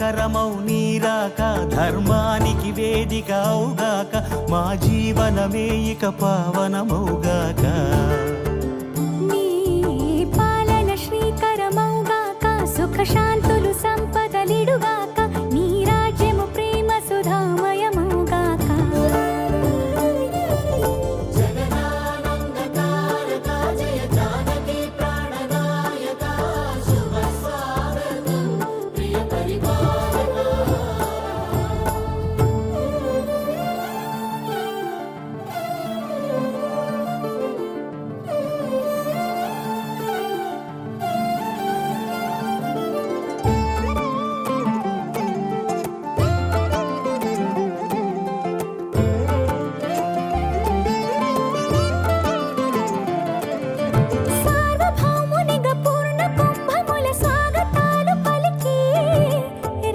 మంగళకరమౌ నీరాక ధర్మానికి వేదిక అవుగాక మా జీవనమే ఇక పావనమౌగాక నీ పాలన శ్రీకరమౌగాక సుఖ శాంతులు సంపదలిడుగాక నీ రాజ్యము ప్రేమ సుధామయమౌగాక సార్వభౌమునిగా పూర్ణ కుంభముల స్వాగతాలు పలికి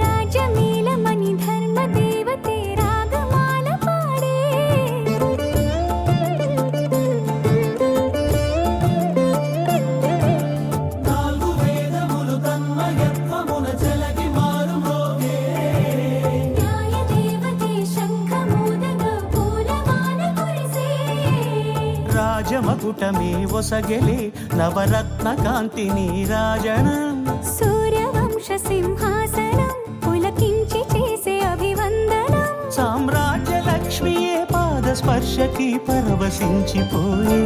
రాజమేళమణి ధర్మ దేవతే రాగమాల పాడే నాలుగు వేదములు తన్మయత్వమున చెలగి మారు మోగే న్యాయ దేవతే శంఖమూదగా పూలమాల కురిసే రాజమకుటమే ఒసగెలే నవరత్న కాంతి నీరాజనం సూర్యవంశ సింహాసనం పులకించి చేసే అభివందనం సామ్రాజ్య లక్ష్మియే పాద స్పర్శకి పరవశించిపోయే